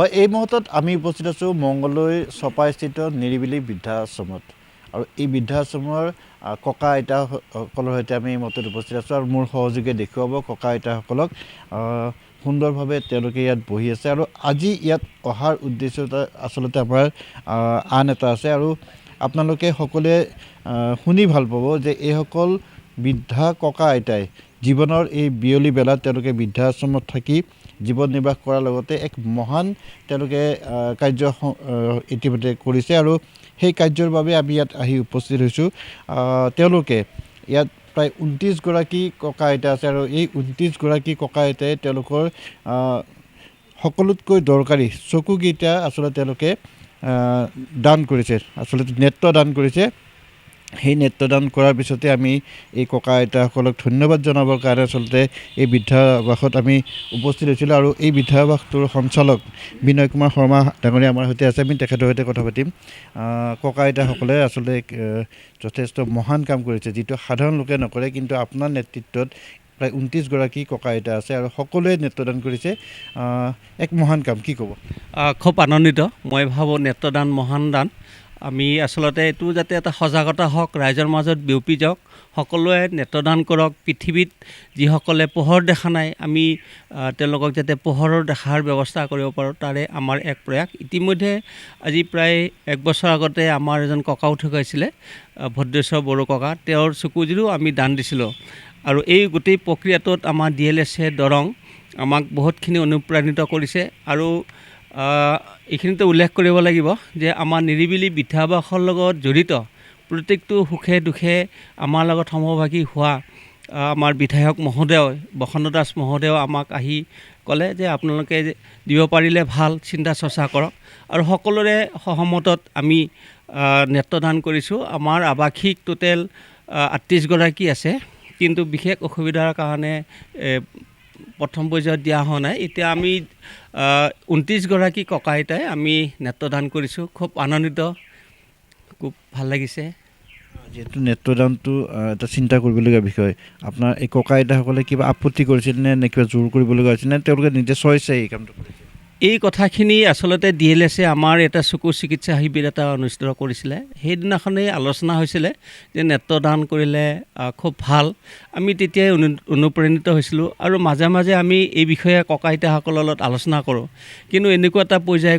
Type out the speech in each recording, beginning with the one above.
হয়, এই মুহূৰ্তত আমি উপস্থিত আছোঁ মংগলদৈ চপাইস্থিত নিৰিবিলি বৃদ্ধাশ্ৰমত আৰু এই বৃদ্ধাশ্ৰমৰ ককা আইতাসকলৰ সৈতে আমি এই মুহূৰ্তত উপস্থিত আছোঁ আৰু মোৰ সহযোগে দেখুৱাব ককা আইতাসকলক সুন্দৰভাৱে তেওঁলোকে ইয়াত বহি আছে আৰু আজি ইয়াত অহাৰ উদ্দেশ্যতা আচলতে আমাৰ আন এটা আছে আৰু আপোনালোকে সকলোৱে শুনি ভাল পাব যে এইসকল বৃদ্ধা ককা আইতাই জীৱনৰ এই বিয়লি বেলাত তেওঁলোকে বৃদ্ধাশ্ৰমত থাকি জীৱন নিৰ্বাহ কৰাৰ লগতে এক মহান তেওঁলোকে কাৰ্য ইতিমধ্যে কৰিছে আৰু সেই কাৰ্যৰ বাবে আমি ইয়াত আহি উপস্থিত হৈছোঁ। তেওঁলোকে ইয়াত প্ৰায় 29গৰাকী ককা আইতা আছে আৰু এই 29গৰাকী ককা আইতাই তেওঁলোকৰ সকলোতকৈ দৰকাৰী চকুকেইটা আচলতে তেওঁলোকে দান কৰিছে, আচলতে নেত্ৰ দান কৰিছে। সেই নেত্ৰদান কৰাৰ পিছতে আমি এই ককা আইতাসকলক ধন্যবাদ জনাবৰ কাৰণে আচলতে এই বৃদ্ধাবাসত আমি উপস্থিত হৈছিলোঁ আৰু এই বৃদ্ধাবাসটোৰ সঞ্চালক বিনয় কুমাৰ শৰ্মা ডাঙৰীয়া আমাৰ সৈতে আছে। আমি তেখেতৰ সৈতে কথা পাতিম। ককা আইতাসকলে আচলতে যথেষ্ট মহান কাম কৰিছে, যিটো সাধাৰণ লোকে নকৰে, কিন্তু আপোনাৰ নেতৃত্বত প্ৰায় 29গৰাকী ককা আইতা আছে আৰু সকলোৱে নেত্ৰদান কৰিছে। এক মহান কাম, কি ক'ব? খুব আনন্দিত। মই ভাবোঁ নেত্ৰদান মহান দান। আমি আচলতে এইটো যাতে এটা সজাগতা হওক, ৰাইজৰ মাজত বিয়পি যাওক, সকলোৱে নেত্ৰদান কৰক। পৃথিৱীত যিসকলে পোহৰ দেখা নাই, আমি তেওঁলোকক যাতে পোহৰৰ দেখাৰ ব্যৱস্থা কৰিব পাৰোঁ, তাৰে আমাৰ এক প্ৰয়াস। ইতিমধ্যে আজি প্ৰায় 1 বছৰ আগতে আমাৰ এজন ককাও ঢুকাইছিলে, ভদ্ৰেশ্বৰ বড়ো ককা। তেওঁৰ চকুযোৰো আমি দান দিছিলোঁ আৰু এই গোটেই প্ৰক্ৰিয়াটোত আমাৰ DLSA দৰং আমাক বহুতখিনি অনুপ্ৰাণিত কৰিছে আৰু এইখিনিতে উল্লেখ কৰিব লাগিব যে আমাৰ নিৰিবিলি বৃদ্ধাবাসৰ লগত জড়িত প্ৰত্যেকটো সুখে দুখে আমাৰ লগত সমভাগী হোৱা আমাৰ বিধায়ক মহোদয় বসন্ত দাস মহোদয় আমাক আহি ক'লে যে আপোনালোকে দিব পাৰিলে ভাল, চিন্তা চৰ্চা কৰক আৰু সকলোৰে সহমতত আমি নেত্ৰদান কৰিছোঁ। আমাৰ আৱাসিক টোটেল 38গৰাকী আছে, কিন্তু বিশেষ অসুবিধাৰ কাৰণে প্ৰথম পৰ্যায়ত দিয়া হোৱা নাই। এতিয়া আমি 29গৰাকী ককা আইতাই আমি নেত্ৰদান কৰিছোঁ। খুব আনন্দিত, খুব ভাল লাগিছে। যিহেতু নেত্ৰদানটো এটা চিন্তা কৰিবলগীয়া বিষয়, আপোনাৰ এই ককা আইতাসকলে কিবা আপত্তি কৰিছিল নে কিবা জোৰ কৰিবলগীয়া হৈছিল নে তেওঁলোকে নিজে চইছে এই কামটো কৰিছে? এই কথাখিনি আচলতে DLSA আমাৰ এটা চকু চিকিৎসা শিবিৰ এটা অনুষ্ঠিত কৰিছিলে। সেইদিনাখনেই আলোচনা হৈছিলে যে নেত্ৰদান কৰিলে খুব ভাল। আমি তেতিয়াই অনুপ্ৰাণিত হৈছিলোঁ আৰু মাজে মাজে আমি এই বিষয়ে ককা আইতাসকলৰ লগত আলোচনা কৰোঁ। কিন্তু এনেকুৱা এটা পৰ্যায়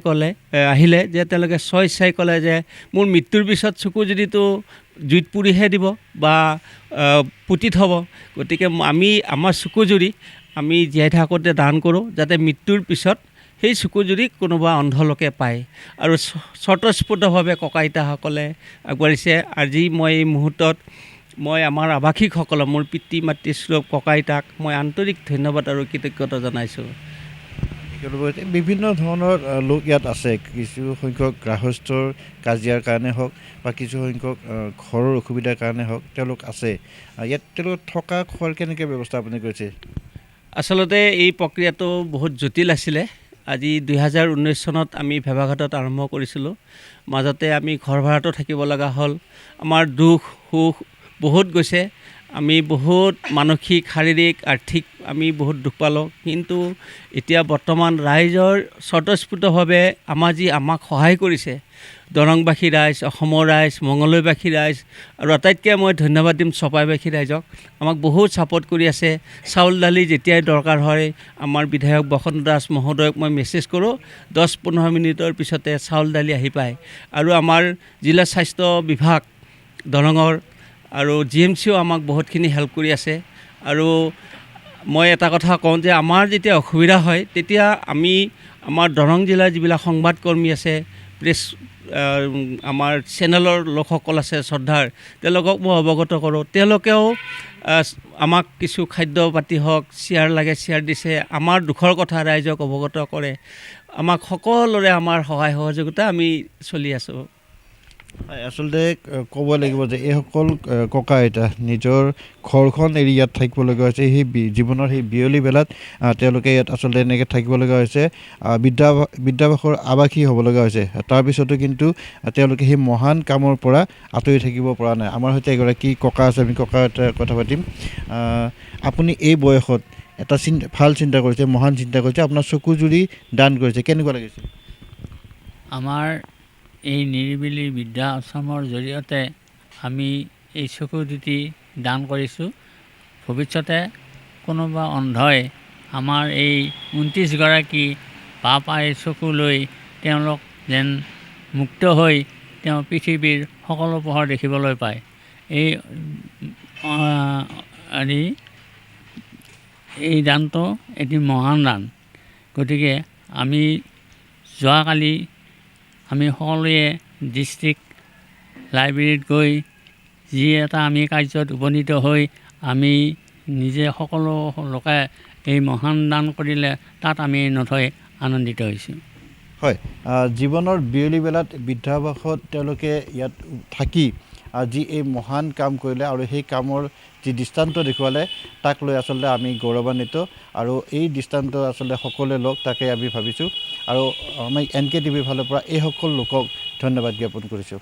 আহিলে যে তেওঁলোকে চাই ক'লে যে মোৰ মৃত্যুৰ পিছত চকু যদিতো জুইত পুৰিহে দিব বা পুতি থ'ব, গতিকে আমি আমাৰ চকুজুৰি আমি জীয়াই থাকোঁতে দান কৰোঁ, যাতে মৃত্যুৰ পিছত সেই চকুজুৰি কোনোবা অন্ধ লোকে পায়। আৰু স্বতঃস্ফূৰ্তভাৱে ককা আইতাসকলে আগবাঢ়িছে। আজি মই এই মুহূৰ্তত মই আমাৰ আৱাসিকসকলক, মোৰ পিতৃ মাতৃ স্বৰূপ ককা আইতাক মই আন্তৰিক ধন্যবাদ আৰু কৃতজ্ঞতা জনাইছোঁ। বিভিন্ন ধৰণৰ লোক ইয়াত আছে, কিছু সংখ্যক গৃহস্থৰ কাজিয়াৰ কাৰণে হওক বা কিছু সংখ্যক ঘৰৰ অসুবিধাৰ কাৰণে হওক তেওঁলোক আছে ইয়াত। তেওঁলোক থকা খোৱাৰ কেনেকৈ ব্যৱস্থা আপুনি কৰিছে? আচলতে এই প্ৰক্ৰিয়াটো বহুত জটিল আছিলে। আজি 2019 চনত আমি ভেবাঘাটত আৰম্ভ কৰিছিলোঁ। মাজতে আমি ঘৰ ভাড়াতো থাকিব লগা হ'ল। আমাৰ দুখ সুখ বহুত গৈছে। আমি বহুত মানসিক, শাৰীৰিক, আৰ্থিক আমি বহুত দুখ পালোঁ। কিন্তু এতিয়া বৰ্তমান ৰাইজৰ স্বতঃস্ফূৰ্তভাৱে আমাক সহায় কৰিছে। দৰংবাসী ৰাইজ, অসমৰ ৰাইজ, মংগলদৈবাসী ৰাইজ আৰু আটাইতকৈ মই ধন্যবাদ দিম চপাইবাসী ৰাইজক। আমাক বহুত ছাপোৰ্ট কৰি আছে। চাউল দালি যেতিয়াই দৰকাৰ হয় আমাৰ বিধায়ক বসন্ত দাস মহোদয়ক মই মেছেজ কৰোঁ, 10-15 মিনিটৰ পিছতে চাউল দালি আহি পায়। আৰু আমাৰ জিলা স্বাস্থ্য বিভাগ দৰঙৰ আৰু GMCও আমাক বহুতখিনি হেল্প কৰি আছে। আৰু মই এটা কথা কওঁ যে আমাৰ যেতিয়া অসুবিধা হয় তেতিয়া আমি আমাৰ দৰং জিলাৰ যিবিলাক সংবাদকৰ্মী আছে, প্ৰেছ আমাৰ চেনেলৰ লোকসকল আছে শ্ৰদ্ধাৰ, তেওঁলোকক মই অৱগত কৰোঁ। তেওঁলোকেও আমাক কিছু খাদ্য পাতি হওক, শ্বেয়াৰ লাগে শ্বেয়াৰ দিছে। আমাৰ দুখৰ কথা ৰাইজক অৱগত কৰে। আমাক সকলোৰে আমাৰ সহায় সহযোগিতা আমি চলি আছোঁ। আচলতে ক'ব লাগিব যে এইসকল ককা আইতা নিজৰ ঘৰখন এৰি ইয়াত থাকিব লগা হৈছে। সেই জীৱনৰ সেই বিয়লি বেলাত তেওঁলোকে ইয়াত আচলতে এনেকৈ থাকিব লগা হৈছে, বৃদ্ধাবাসৰ আৱাসী হ'ব লগা হৈছে। তাৰপিছতো কিন্তু তেওঁলোকে সেই মহান কামৰ পৰা আঁতৰি থাকিব পৰা নাই। আমাৰ সৈতে এগৰাকী ককা আছে, আমি ককা আইতাৰ কথা পাতিম। আপুনি এই বয়সত এটা ভাল চিন্তা কৰিছে, মহান চিন্তা কৰিছে, আপোনাৰ চকু জুৰি দান কৰিছে, কেনেকুৱা লাগিছে? আমাৰ এই নিৰিবিলি বৃদ্ধাশ্ৰমৰ জৰিয়তে আমি এই চকু দুটি দান কৰিছোঁ। ভৱিষ্যতে কোনোবা অন্ধই আমাৰ এই 29গৰাকী বাপাই চকু লৈ তেওঁলোক যেন মুক্ত হৈ তেওঁ পৃথিৱীৰ সকলো পোহৰ দেখিবলৈ পায়। এই দানটো এটি মহান দান। গতিকে আমি যোৱাকালি আমি সকলোৱে ডিষ্ট্ৰিক্ট লাইব্ৰেৰীত গৈ যি এটা আমি কাৰ্যত উপনীত হৈ আমি নিজে সকলো লোকে এই মহান দান কৰিলে তাত আমি নথৈ আনন্দিত হৈছোঁ। হয়, জীৱনৰ বিয়লি বেলাত বৃদ্ধাবাসত তেওঁলোকে ইয়াত থাকি যি এই মহান কাম কৰিলে আৰু সেই কামৰ যি দৃষ্টান্ত দেখুৱালে তাক লৈ আচলতে আমি গৌৰৱান্বিত, আৰু এই দৃষ্টান্ত আচলতে সকলোৱে লওক তাকে আমি ভাবিছোঁ, আৰু আমি NK TVৰ ফালৰ পৰা এই সকলো লোকক ধন্যবাদ জ্ঞাপন কৰিছোঁ।